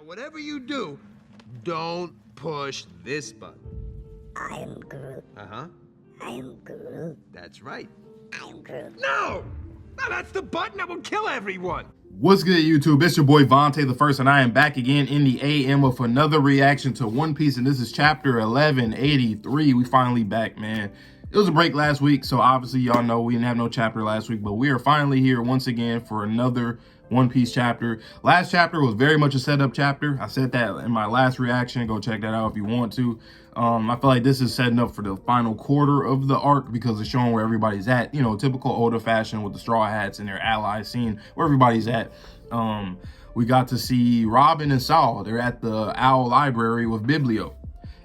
Now, whatever you do, don't push this button. I am Groot. Uh-huh. I am Groot. That's right. I am Groot. No! No, that's the button that will kill everyone! What's good, YouTube? It's your boy Vontae the First, and I am back again in the AM with another reaction to One Piece, and this is chapter 1183. We finally back, man. It was a break last week, so obviously y'all know we didn't have no chapter last week, but we are finally here once again for another One Piece chapter. Last chapter was very much a setup chapter. I said that in my last reaction. Go check that out if you want to. I feel like this is setting up for the final quarter of the arc because it's showing where everybody's at. You know, typical Oda fashion with the Straw Hats and their allies, seeing where everybody's at. We got to see Robin and Sal. They're at the Owl Library with Biblio.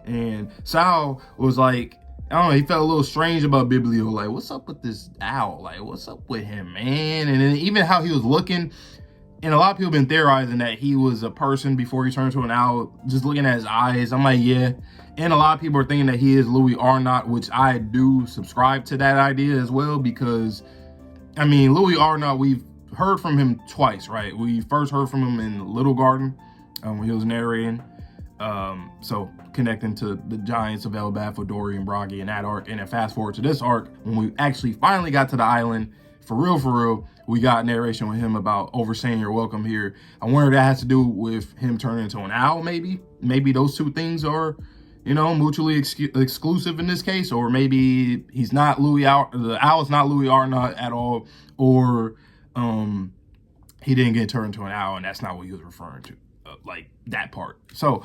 And Sal was like, I don't know, he felt a little strange about Biblio. Like, what's up with this owl? Like, what's up with him, man? And then even how he was looking. And a lot of people have been theorizing that he was a person before he turned to an owl, just looking at his eyes. I'm like, yeah. And a lot of people are thinking that he is Louis Arnott, which I do subscribe to that idea as well, because, I mean, Louis Arnott, we've heard from him twice, right? We first heard from him in Little Garden when he was narrating. So connecting to the Giants of Elbaf, Dory and Bragi in that arc, and then fast forward to this arc when we actually finally got to the island for real, we got narration with him about overstaying your welcome here. I wonder if that has to do with him turning into an owl. Maybe those two things are, you know, mutually exclusive in this case, or maybe he's not the owl is not Louis Arnott at all, or he didn't get turned into an owl and that's not what he was referring to. Like that part. So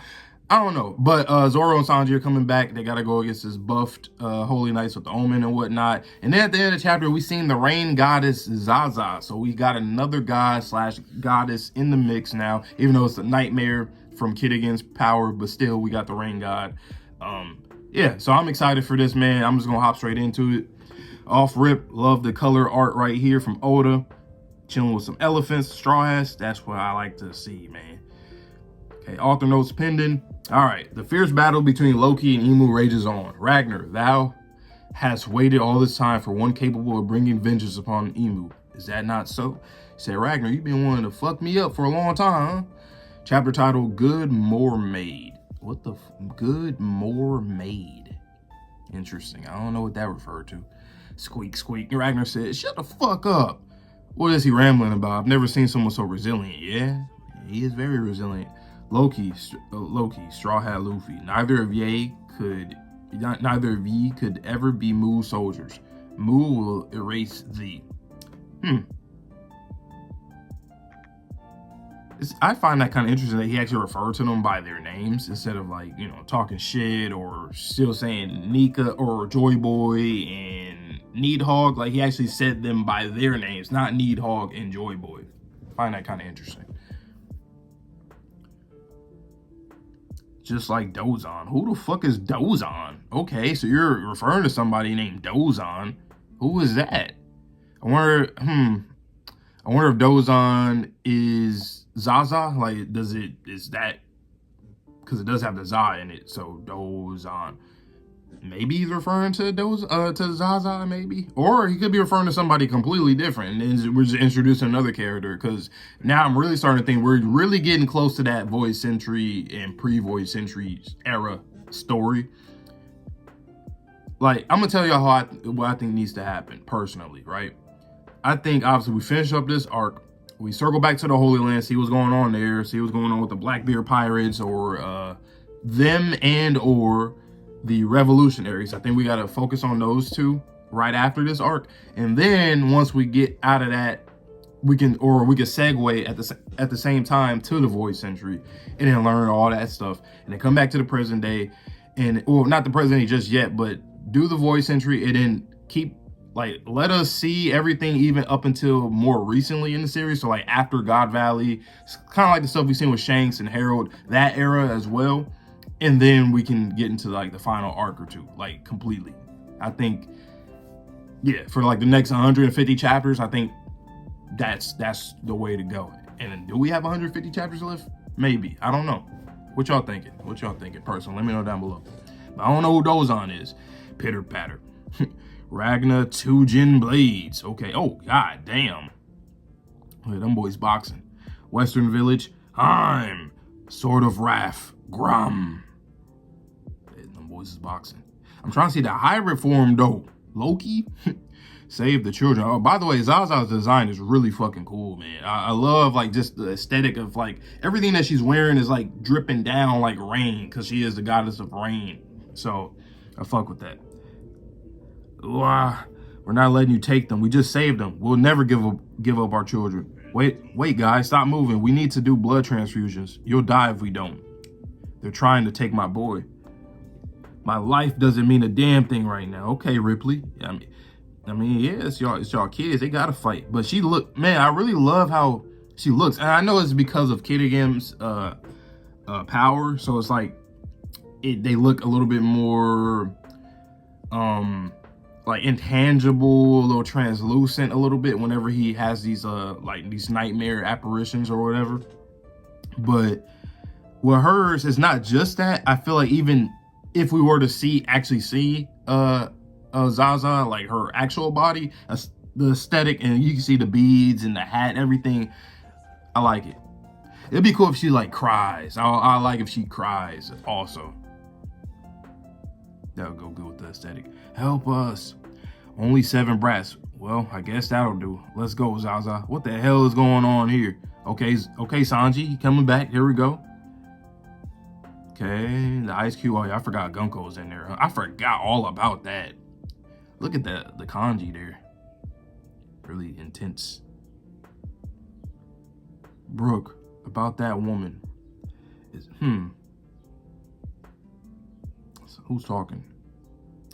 I don't know, but Zoro and Sanji are coming back. They gotta go against this buffed Holy Knights with the Omen and whatnot. And then at the end of the chapter, we seen the rain goddess Zaza. So we got another god slash goddess in the mix now, even though it's a nightmare from Kid Against Power, but still we got the rain god. Yeah, so I'm excited for this, man. I'm just gonna hop straight into it. Off rip, love the color art right here from Oda. Chilling with some elephants, straw hats. That's what I like to see, man. Okay, author notes pending. All right, the fierce battle between Loki and Emu rages on. Ragnar, thou hast waited all this time for one capable of bringing vengeance upon Emu. Is that not so? He said, Ragnar, you've been wanting to fuck me up for a long time, huh? Chapter title, Good Mor-maid. What the Good Mor-maid? Interesting. I don't know what that referred to. Squeak, squeak. Ragnar said, shut the fuck up. What is he rambling about? I've never seen someone so resilient. Yeah, he is very resilient. Loki, Straw Hat Luffy. Neither of ye could ever be Mu soldiers. Mu will erase thee. I find that kind of interesting that he actually referred to them by their names instead of, like, you know, talking shit or still saying Nika or Joy Boy and Needhog. Like, he actually said them by their names, not Needhog and Joy Boy. I find that kind of interesting. Just like Dozon. Who the fuck is Dozon? Okay, so you're referring to somebody named Dozon. Who is that? I wonder if Dozon is Zaza. Like, is that because it does have the Za in it? So Dozon. Maybe he's referring to Zaza, maybe, or he could be referring to somebody completely different. And then we're just introducing another character, because now I'm really starting to think we're really getting close to that Void Century and pre-Void Century era story. Like, I'm gonna tell y'all what I think needs to happen personally, right? I think obviously we finish up this arc, we circle back to the Holy Land, see what's going on there, see what's going on with the Blackbeard pirates, or them and or the revolutionaries. I think we got to focus on those two right after this arc, and then once we get out of that, we can segue at the same time to the Void Century and then learn all that stuff, and then come back to the present day, and well, not the present day just yet, but do the Void Century and then keep, like, let us see everything even up until more recently in the series. So like after God Valley, it's kind of like the stuff we've seen with Shanks and Harold, that era as well. And then we can get into like the final arc or two, like completely. I think, yeah, for like the next 150 chapters, I think that's the way to go. And then do we have 150 chapters left? Maybe. I don't know. What y'all thinking? Personally, let me know down below. But I don't know who Dozon is. Pitter patter. Ragnar Two-Jin Blades. Okay. Oh, god damn. Hey, them boys boxing. Western Village. I'm Sword of Wrath, Grum. Them boys is boxing. I'm trying to see the hybrid form though. Loki, save the children. Oh, by the way, Zaza's design is really fucking cool, man. I love like just the aesthetic of like everything that she's wearing is like dripping down like rain because she is the goddess of rain. So I fuck with that. We're not letting you take them. We just saved them. We'll never give up our children. Wait, guys, stop moving. We need to do blood transfusions. You'll die if we don't. They're trying to take my boy. My life doesn't mean a damn thing right now. Okay, Ripley. I mean, yeah, it's y'all kids. They gotta fight. But man, I really love how she looks. And I know it's because of Kittigam's power. So it's like they look a little bit more like intangible, a little translucent a little bit whenever he has these like these nightmare apparitions or whatever. But with hers, it's not just that. I feel like even if we were to actually see Zaza, like her actual body, the aesthetic, and you can see the beads and the hat, everything, I like it. It'd be cool if she like cries. I like if she cries also. That'll go good with the aesthetic. Help us. Only 7 brats. Well, I guess that'll do. Let's go, Zaza. What the hell is going on here? Okay, Sanji, coming back. Here we go. Okay, the Ice Cube. Oh yeah, I forgot Gunko was in there. I forgot all about that. Look at the kanji there. Really intense. Brook, about that woman. So who's talking?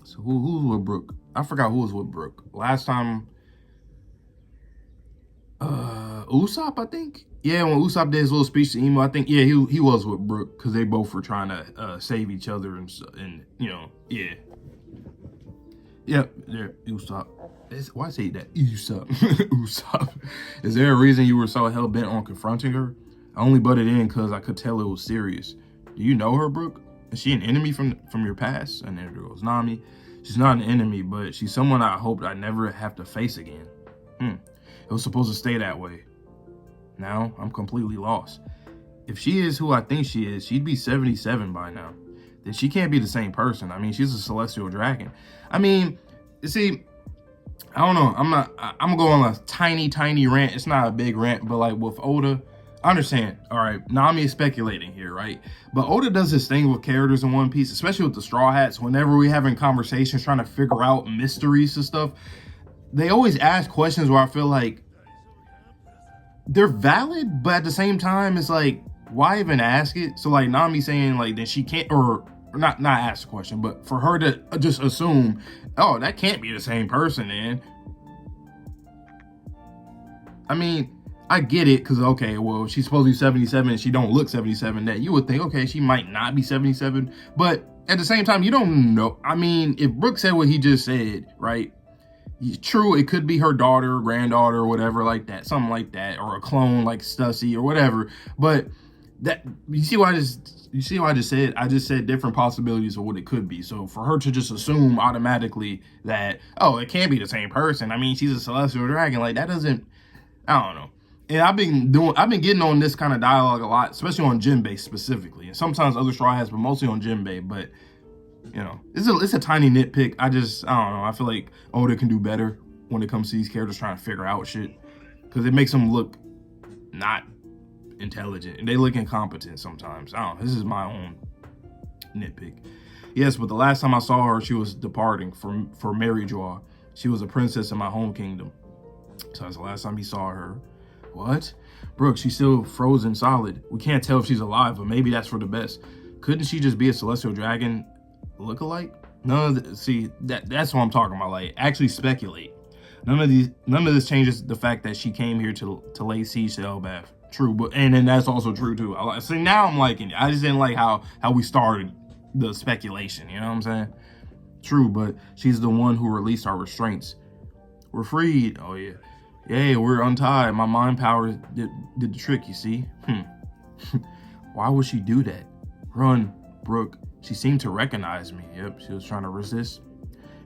So who's with Brook? I forgot who was with Brook. Last time, Usopp, I think. Yeah, when Usopp did his little speech to Emo, I think, yeah, he was with Brook because they both were trying to save each other and you know, yeah. Yep, there, Usopp. Why say that? Usopp. Usopp. Is there a reason you were so hell-bent on confronting her? I only butted in because I could tell it was serious. Do you know her, Brook? Is she an enemy from your past? And there goes Nami. She's not an enemy, but she's someone I hoped I'd never have to face again. It was supposed to stay that way. Now, I'm completely lost. If she is who I think she is, she'd be 77 by now. Then she can't be the same person. I mean, she's a celestial dragon. I mean, you see, I don't know. I'm going on a tiny rant. It's not a big rant, but like with Oda, I understand. All right, Nami is speculating here, right? But Oda does this thing with characters in One Piece, especially with the Straw Hats. Whenever we having conversations trying to figure out mysteries and stuff, they always ask questions where I feel like they're valid, but at the same time, it's like, why even ask it? So like Nami saying like that she can't, or not ask the question, but for her to just assume, oh, that can't be the same person, then. I mean, I get it, because, okay, well, she's supposed to be 77 and she don't look 77, that you would think, okay, she might not be 77, but at the same time, you don't know. I mean, if Brook said what he just said, right? True, it could be her daughter or granddaughter or whatever like that, something like that, or a clone like Stussy or whatever, but that, you see what I just said? I just said different possibilities of what it could be. So for her to just assume automatically that, oh, it can't be the same person. I mean, she's a celestial dragon. Like, that doesn't, I don't know. And I've been getting on this kind of dialogue a lot, especially on Jinbei specifically. And sometimes other Straw Hats, but mostly on Jinbei. But, you know, it's a tiny nitpick. I don't know. I feel like Oda can do better when it comes to these characters trying to figure out shit. Because it makes them look not intelligent, and they look incompetent sometimes. I don't know, this is my own nitpick. Yes, but the last time I saw her, she was departing for Maryjoy. She was a princess in my home kingdom. So that's the last time he saw her. What? Brook, she's still frozen solid. We can't tell if she's alive, but maybe that's for the best. Couldn't she just be a celestial dragon lookalike? See, that's what I'm talking about. Like, actually speculate. None of this changes the fact that she came here to lay siege to Elbaf. True, but and then that's also true too. See, now I'm liking it. I just didn't like how we started the speculation. You know what I'm saying? True, but she's the one who released our restraints. We're freed. Oh yeah, yay, we're untied. My mind power did the trick. You see? Why would she do that? Run, Brook. She seemed to recognize me. Yep, she was trying to resist.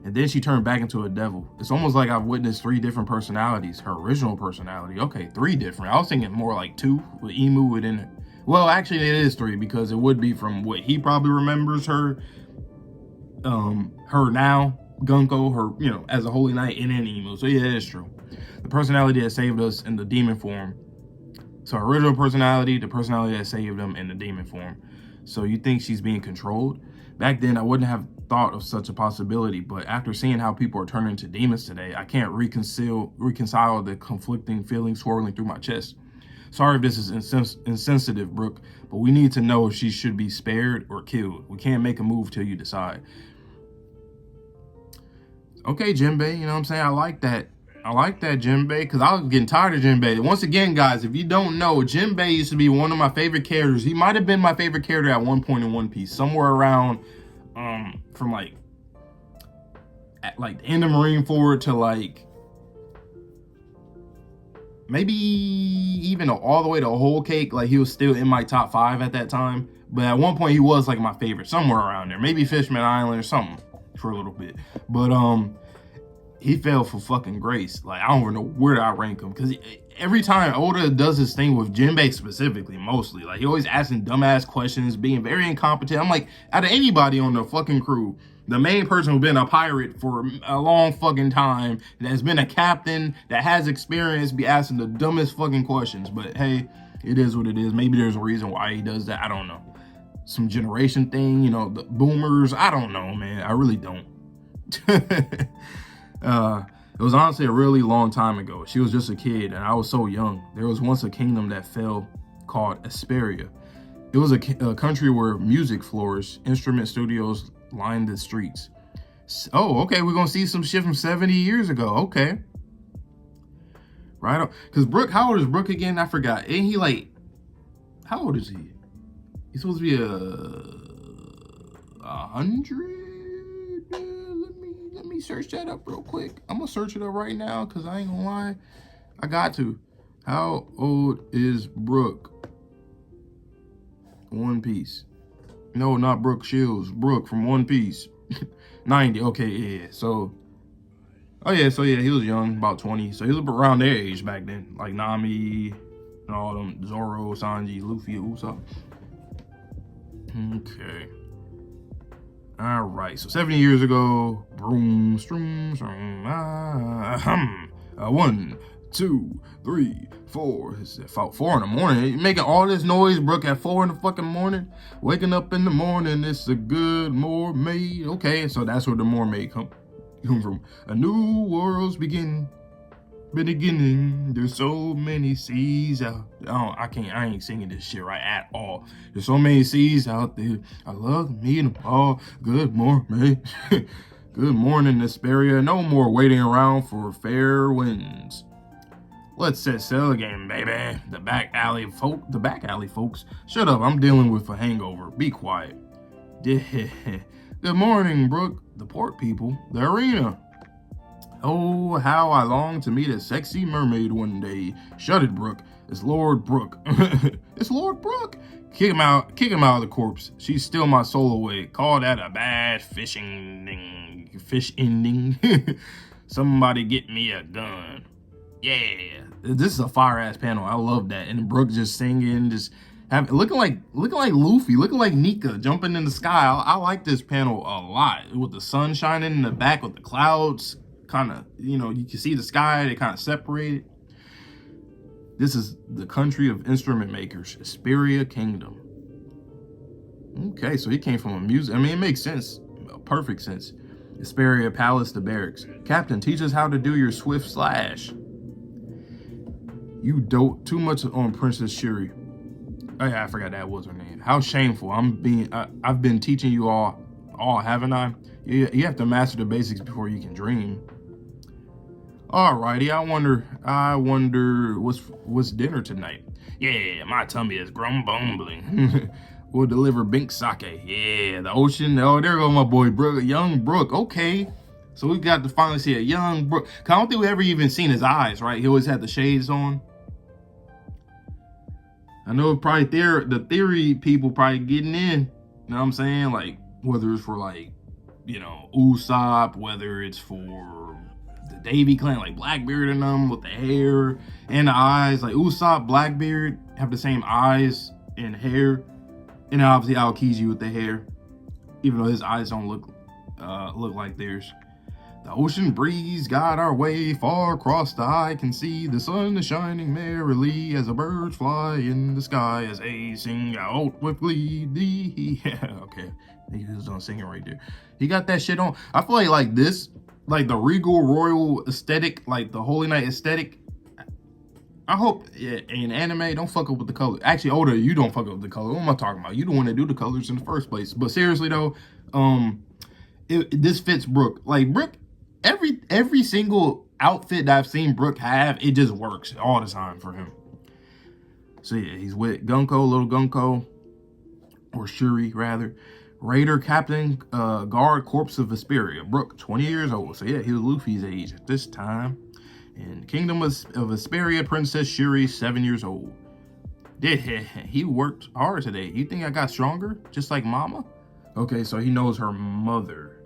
And then she turned back into a devil. It's almost like I've witnessed 3 different personalities. Her original personality. Okay, 3 different. I was thinking more like 2 with Emu within Well, actually, it is 3 because it would be from what he probably remembers her now, Gunko, her, as a holy knight, and then Emu. So yeah, it's true. The personality that saved us in the demon form. So original personality, the personality that saved him in the demon form. So you think she's being controlled? Back then, I wouldn't have thought of such a possibility, but after seeing how people are turning into demons today, I can't reconcile the conflicting feelings swirling through my chest. Sorry if this is insensitive, Brook, but we need to know if she should be spared or killed. We can't make a move till you decide. Okay, Jinbei, you know what I'm saying? I like that, Jinbei, because I was getting tired of Jinbei. Once again, guys, if you don't know, Jinbei used to be one of my favorite characters. He might have been my favorite character at one point in One Piece, somewhere around from like the end of Marineford to like maybe even all the way to Whole Cake. Like, he was still in my top 5 at that time, but at one point he was like my favorite, somewhere around there, maybe Fishman Island or something for a little bit. But he fell for fucking grace. Like, I don't even know where I rank him, because every time Oda does his thing with Jinbei specifically, mostly, like, he always asking dumbass questions, being very incompetent. I'm like, out of anybody on the fucking crew, the main person who's been a pirate for a long fucking time, that's been a captain, that has experience, be asking the dumbest fucking questions. But hey, it is what it is. Maybe there's a reason why he does that. I don't know. Some generation thing, the boomers. I don't know, man. I really don't. It was honestly a really long time ago. She was just a kid and I was so young. There was once a kingdom that fell called ESPERIA. It was a country where music flourished, instrument studios lined the streets. Oh, okay, we're gonna see some shit from 70 years ago. Okay. Right on. Because Brook, how old is Brook again? I forgot. Ain't he like, how old is he? He's supposed to be 100? Let me search that up real quick. I'm gonna search it up right now because I ain't gonna lie. I got to. How old is Brook? One Piece. No, not Brooke Shields. Brook from One Piece. 90. Okay, yeah. So, he was young, about 20. So he was around their age back then, like Nami and all them, Zoro, Sanji, Luffy, Usopp. Okay. All right. So 70 years ago, broom, stroom, stroom, 1, 2, 3, 4. It's about 4 in the morning. You making all this noise, Brook, at 4 in the fucking morning? Waking up in the morning, it's a good Mor-maid. Okay, so that's where the Mor-maid come from. A new world's beginning. There's so many seas out. I ain't singing this shit right at all. There's so many seas out there. I love to meet them all. Good morning. Good morning, ESPERIA. No more waiting around for fair winds. Let's set sail again, baby. The back alley folks. Shut up, I'm dealing with a hangover. Be quiet. Good morning, Brook. The port people. The arena. Oh, how I long to meet a sexy mermaid one day. Shut it, Brook. It's Lord Brook. It's Lord Brook. Kick him out of the corpse. She's still my soul away. Call that a bad fish ending. Somebody get me a gun. Yeah. This is a fire-ass panel. I love that. And Brook just singing, just looking like Luffy, looking like Nika jumping in the sky. I like this panel a lot. With the sun shining in the back with the clouds. Kind of, you can see the sky, they kind of separated. This is the country of instrument makers, ESPERIA Kingdom. Okay, so he came from a music, it makes sense, perfect sense. ESPERIA Palace, the barracks. Captain, teach us how to do your swift slash. You dote too much on Princess Shuri. Oh yeah, I forgot that was her name. How shameful. I've been teaching you all, haven't I? You have to master the basics before you can dream. Alrighty, I wonder what's dinner tonight. Yeah, my tummy is grumbling. We'll deliver Bink sake. Yeah, the ocean. Oh, there go my boy Brook, young Brook. Okay, so we got to finally see a young Brook. I don't think we ever even seen his eyes, right? He always had the shades on. I know probably the theory people probably getting in. You know what I'm saying? Like, whether it's for like, Usopp, whether it's for the Davy clan, like Blackbeard and them with the hair and the eyes. Like Usopp, Blackbeard have the same eyes and hair. And obviously Aokiji with the hair, even though his eyes don't look like theirs. The ocean breeze guide our way far across the eye can see. The sun is shining merrily as the birds fly in the sky as they sing out with glee. Yeah, okay. He was on singing right there. He got that shit on. I feel like this, like the regal royal aesthetic, like the Holy Night aesthetic. I hope in anime, don't fuck up with the color. Actually, Oda, you don't fuck up with the color. What am I talking about? You the one that do the colors in the first place. But seriously though, this fits Brook. Like Brook, every single outfit that I've seen Brook have, it just works all the time for him. So yeah, he's with Gunko, little Gunko, or Shuri rather. Raider Captain Guard Corps of ESPERIA. Brook, 20 years old. So yeah, he was Luffy's age at this time. And Kingdom of ESPERIA Princess Shuri, 7 years old. Yeah, he worked hard today. You think I got stronger? Just like Mama? Okay, so he knows her mother.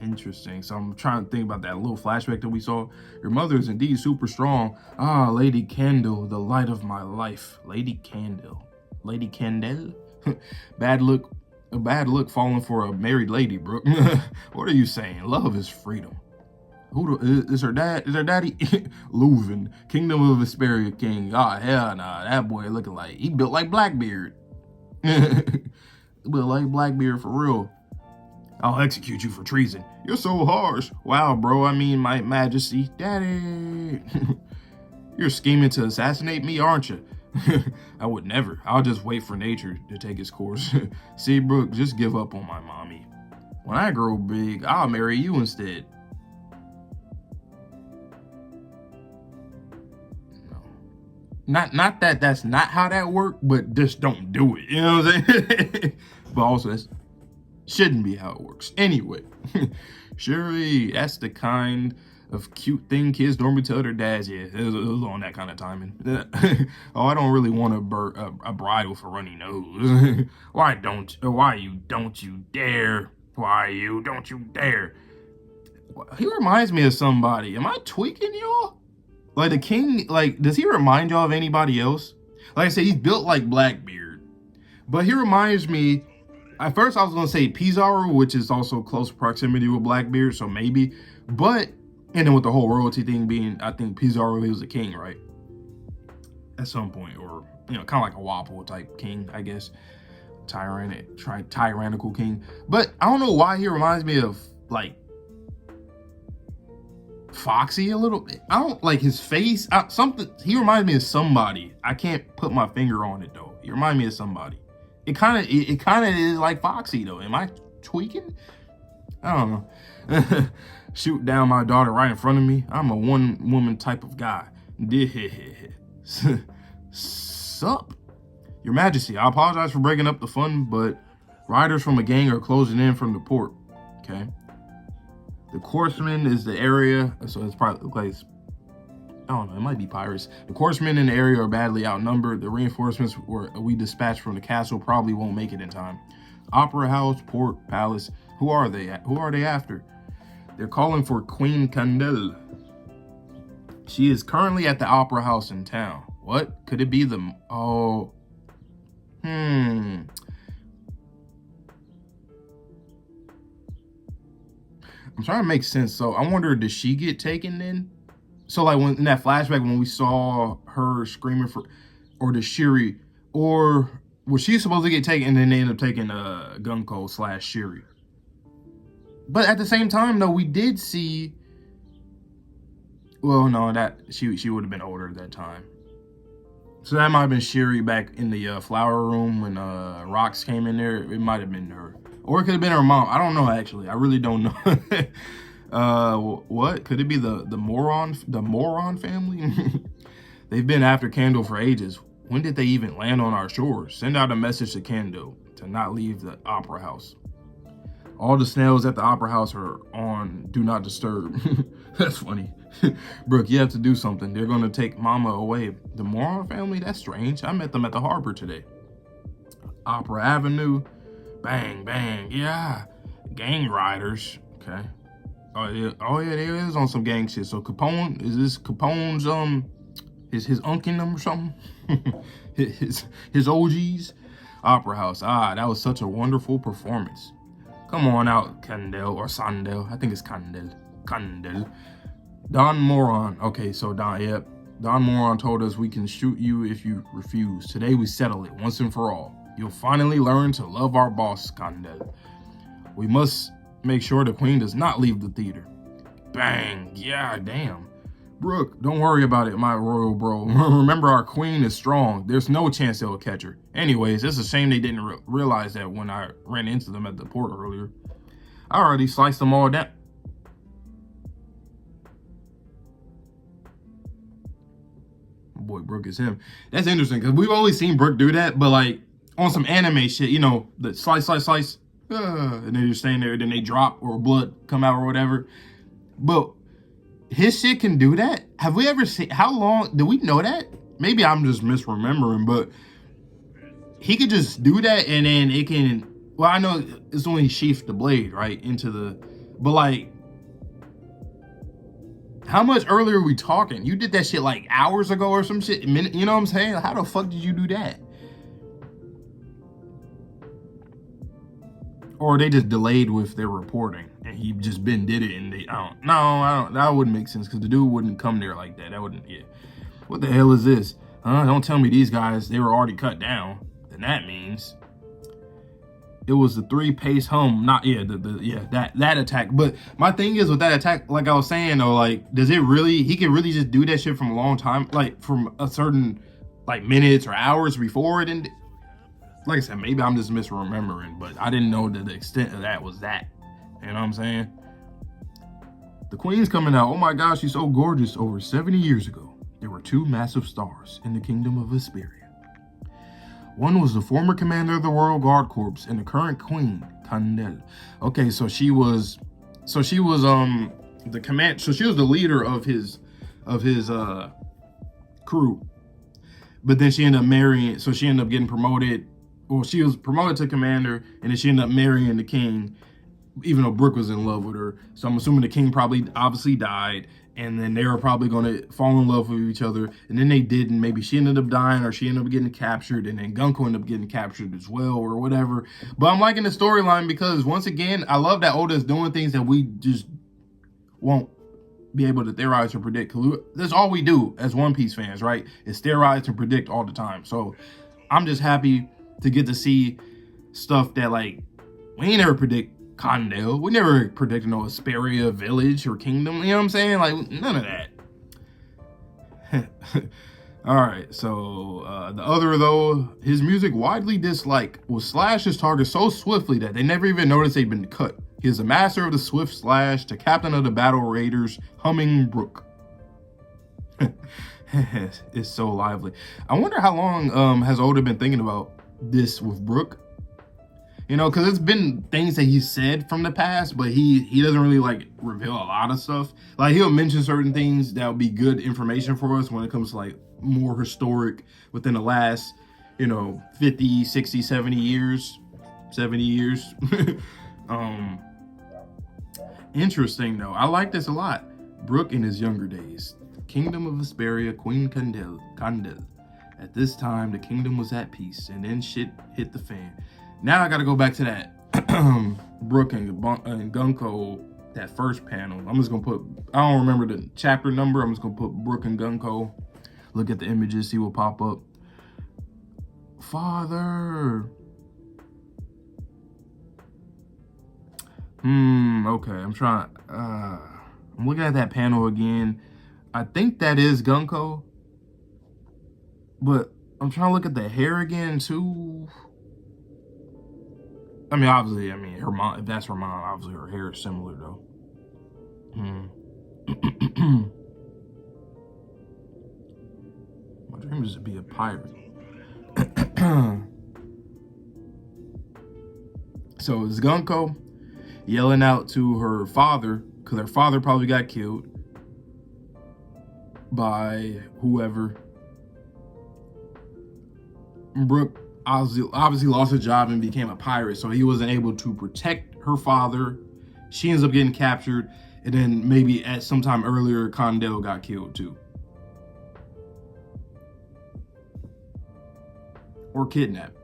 Interesting. So I'm trying to think about that little flashback that we saw. Your mother is indeed super strong. Ah, Lady Candle, the light of my life. Lady Candle. Lady Candle? Bad look. A bad look falling for a married lady, Brook. What are you saying? Love is freedom. Is her dad? Is her daddy? Leuven, Kingdom of ESPERIA King. Ah, hell nah. That boy looking like he built like Blackbeard. Built like Blackbeard for real. I'll execute you for treason. You're so harsh. Wow, bro. I mean, my majesty. Daddy. You're scheming to assassinate me, aren't you? I would never. I'll just wait for nature to take its course. See, Brook, just give up on my mommy. When I grow big, I'll marry you instead. No. Not that that's not how that worked, but just don't do it. You know what I'm saying? But also, that shouldn't be how it works. Anyway, Shuri, that's the kind of cute thing kids normally tell their dads. Yeah, it was on that kind of timing. Oh, I don't really want a bride with a runny nose. Why don't you dare? Why don't you dare? He reminds me of somebody. Am I tweaking y'all? Like the king, like, does he remind y'all of anybody else? Like I said, he's built like Blackbeard. But he reminds me, at first I was gonna say Pizarro, which is also close proximity with Blackbeard, so maybe. But and then with the whole royalty thing being, I think Pizarro was a king, right? At some point, or, you know, kind of like a Wapol type king, I guess. Tyrannical king. But I don't know why he reminds me of, like, Foxy a little bit. I don't like his face. He reminds me of somebody. I can't put my finger on it, though. He reminds me of somebody. It kind of is like Foxy, though. Am I tweaking? I don't know. Shoot down my daughter right in front of me. I'm a one-woman type of guy. Sup? Your Majesty, I apologize for breaking up the fun, but riders from a gang are closing in from the port. Okay. The Corpsmen is the area, so it's probably the place. I don't know, it might be pirates. The Corpsmen in the area are badly outnumbered. The reinforcements we dispatched from the castle probably won't make it in time. Opera House, Port, Palace. Who are they? Who are they after? They're calling for Queen Candle. She is currently at the Opera House in town. What? Could it be the... Oh. I'm trying to make sense. So I wonder, did she get taken then? So like when in that flashback when we saw her screaming for... Or did Shuri... Or was she supposed to get taken and then they ended up taking Gunko / Shuri? But at the same time, though, we did see... Well, no, that she would have been older at that time. So that might have been Shuri back in the flower room when Rox came in there. It might have been her. Or it could have been her mom. I don't know, actually. I really don't know. What? Could it be the Moron family? They've been after Candle for ages. When did they even land on our shores? Send out a message to Candle to not leave the Opera House. All the snails at the Opera House are on Do Not Disturb. That's funny. Brook, you have to do something. They're going to take Mama away. The Moron family? That's strange. I met them at the harbor today. Opera Avenue. Bang, bang. Yeah. Gang riders. Okay. Oh, yeah, they is on some gang shit. So Capone, is this Capone's his unkin or something. his OGs. Opera House. Ah, that was such a wonderful performance. Come on out, Kandel or Sandel. I think it's Kandel. Kandel. Don Moron. Okay, so Don Moron told us we can shoot you if you refuse. Today we settle it once and for all. You'll finally learn to love our boss, Kandel. We must make sure the queen does not leave the theater. Bang. Yeah, damn. Brook, don't worry about it, my royal bro. Remember, our queen is strong. There's no chance they'll catch her. Anyways, it's a shame they didn't realize that when I ran into them at the port earlier. I already sliced them all down. Boy, Brook is him. That's interesting, because we've only seen Brook do that, but like on some anime shit, you know, the slice, and then you're staying there, then they drop or blood come out or whatever. But his shit can do that? Have we ever seen, how long, do we know that? Maybe I'm just misremembering, but he could just do that and then it can, well, I know it's when he sheathed the blade, right, into the, but like, how much earlier are we talking? You did that shit like hours ago or some shit, minute, you know what I'm saying? How the fuck did you do that? Or they just delayed with their reporting and he just did it and they, I don't, that wouldn't make sense because the dude wouldn't come there like that. That wouldn't, yeah. What the hell is this? Don't tell me these guys, they were already cut down. Then that means it was the 3-pace hum, not, yeah, that attack. But my thing is with that attack, like I was saying though, like, does it really, he can really just do that shit from a long time, like from a certain, like minutes or hours before it ended? Like I said, maybe I'm just misremembering, but I didn't know that the extent of that was that. You know what I'm saying? The queen's coming out. Oh my gosh, she's so gorgeous. Over 70 years ago, there were 2 massive stars in the kingdom of ESPERIA. One was the former commander of the Royal Guard Corps and the current queen, Kandel. Okay, so she was the command. So she was the leader of his crew. But then she ended up marrying. So she ended up getting promoted. Well, she was promoted to commander, and then she ended up marrying the king, even though Brook was in love with her. So I'm assuming the king probably obviously died, and then they were probably going to fall in love with each other, and then they didn't. Maybe she ended up dying, or she ended up getting captured, and then Gunko ended up getting captured as well, or whatever. But I'm liking the storyline because, once again, I love that Oda's doing things that we just won't be able to theorize or predict. That's all we do as One Piece fans, right? Is theorize and predict all the time. So I'm just happy to get to see stuff that, like, we ain't never predict Kandel. We never predicted no ESPERIA village or kingdom. You know what I'm saying? Like, none of that. All right, so the other, though, his music widely disliked, will slash his target so swiftly that they never even noticed they'd been cut. He is the master of the swift slash, the captain of the battle raiders, humming Brook. It's so lively. I wonder how long has Oda been thinking about this with Brook? You know, because it's been things that he said from the past, but he doesn't really, like, reveal a lot of stuff. Like, he'll mention certain things that would be good information for us when it comes to, like, more historic within the last, you know, 50, 60, 70 years. 70 years. Interesting, though. I like this a lot. Brook in his younger days. Kingdom of ESPERIA, Queen Kandel. At this time, the kingdom was at peace, and then shit hit the fan. Now I gotta go back to that Brook and Gunko, that first panel. I'm just gonna put, I don't remember the chapter number. I'm just gonna put Brook and Gunko. Look at the images, see what pop up. Father. Okay, I'm looking at that panel again. I think that is Gunko, but I'm trying to look at the hair again too. I mean, obviously, her mom, if that's her mom, obviously her hair is similar though. My dream is to be a pirate. So it's Gunko yelling out to her father, because her father probably got killed by whoever. Brook obviously lost his job and became a pirate, so he wasn't able to protect her father. She ends up getting captured, and then maybe at some time earlier, Kandel got killed too. or kidnapped?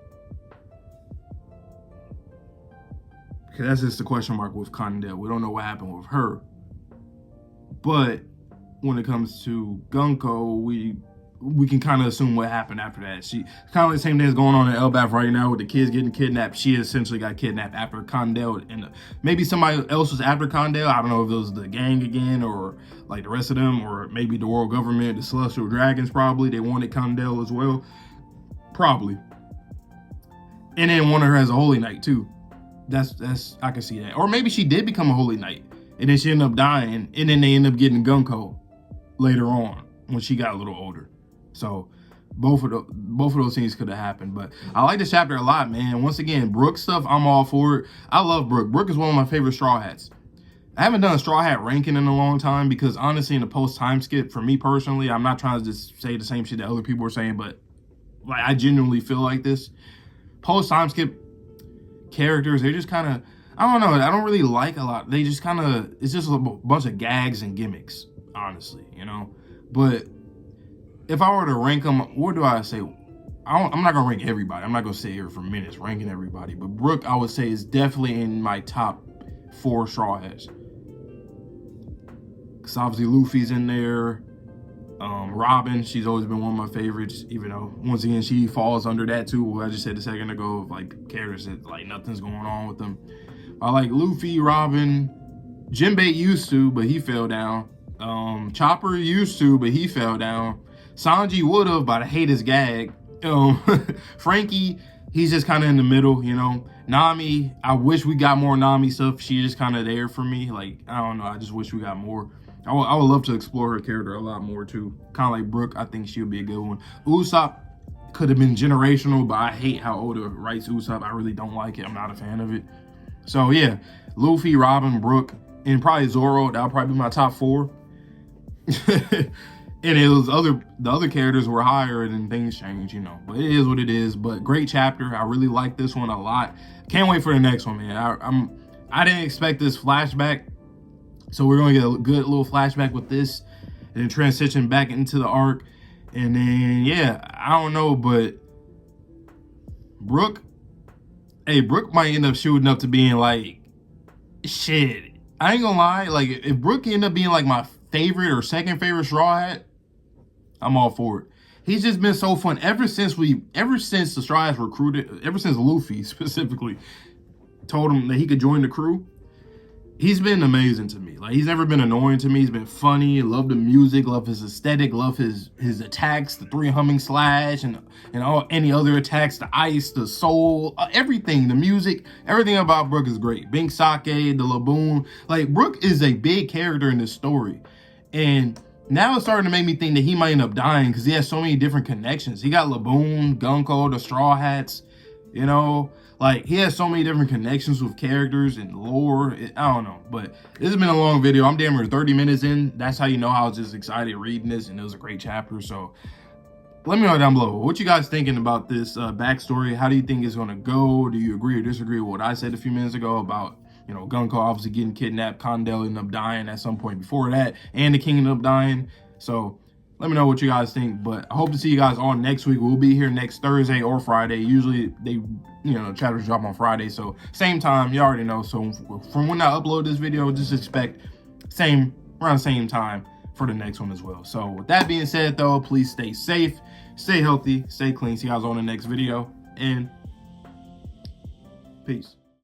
Because that's just the question mark with Condell. We don't know what happened with her. But when it comes to Gunko, we can kind of assume what happened after that. She kind of like the same thing that's going on in Elbath right now with the kids getting kidnapped. She essentially got kidnapped after Condell, and maybe somebody else was after Condell. I don't know if it was the gang again or like the rest of them, or maybe the world government, the celestial dragons. Probably they wanted Condell as well, probably, and then wanted her as a holy knight too. That's I can see that. Or maybe she did become a holy knight, and then she ended up dying, and then they end up getting Gunko later on when she got a little older. So both of those things could have happened. But I like this chapter a lot, man. Once again, Brook stuff, I'm all for it. I love Brook. Brook is one of my favorite Straw Hats. I haven't done a Straw Hat ranking in a long time because honestly, in the post time skip, for me personally, I'm not trying to just say the same shit that other people are saying, but like I genuinely feel like this. Post time skip characters, they're just kind of, I don't know, I don't really like a lot. They just kind of, it's just a bunch of gags and gimmicks, honestly, you know. But if I were to rank them, what do I say? I'm not gonna rank everybody. I'm not gonna sit here for minutes ranking everybody. But Brook, I would say, is definitely in my top 4 Straw Hats. Because obviously Luffy's in there. Robin, she's always been one of my favorites. Even though once again she falls under that too. What I just said a second ago of like characters that like nothing's going on with them. I like Luffy, Robin, Jinbei used to, but he fell down. Chopper used to, but he fell down. Sanji would have, but I hate his gag. Frankie, he's just kind of in the middle, you know. Nami, I wish we got more Nami stuff. She's just kind of there for me. Like, I don't know. I just wish we got more. I would love to explore her character a lot more, too. Kind of like Brook. I think she would be a good one. Usopp could have been generational, but I hate how Oda writes Usopp. I really don't like it. I'm not a fan of it. So, yeah. Luffy, Robin, Brook, and probably Zoro. That'll probably be my top 4. And the other characters were higher and then things changed, you know. But it is what it is. But great chapter. I really like this one a lot. Can't wait for the next one, man. I didn't expect this flashback. So we're gonna get a good little flashback with this and then transition back into the arc. And then yeah, I don't know, but Brook might end up shooting up to being like shit. I ain't gonna lie, like if Brook end up being like my favorite or second favorite Straw Hat, I'm all for it. He's just been so fun ever since the Straw Hats recruited, ever since Luffy specifically told him that he could join the crew. He's been amazing to me. Like, he's never been annoying to me. He's been funny. Love the music. Love his aesthetic. Love his attacks. The 3 humming slash and all any other attacks. The ice, the soul, everything. The music. Everything about Brook is great. Bink Sake, the Laboon. Like, Brook is a big character in this story. And now it's starting to make me think that he might end up dying because he has so many different connections. He got Laboon, Gunko, the Straw Hats, you know. Like, he has so many different connections with characters and lore. I don't know. But this has been a long video. I'm damn near 30 minutes in. That's how you know I was just excited reading this. And it was a great chapter. So let me know down below. What you guys thinking about this backstory? How do you think it's going to go? Do you agree or disagree with what I said a few minutes ago about, you know, Gunko obviously getting kidnapped? Condell ended up dying at some point before that. And the king ended up dying. So let me know what you guys think. But I hope to see you guys on next week. We'll be here next Thursday or Friday. Usually they, you know, chapters drop on Friday. So same time, you already know. So from when I upload this video, just expect around the same time for the next one as well. So with that being said, though, please stay safe, stay healthy, stay clean. See you guys on the next video, and peace.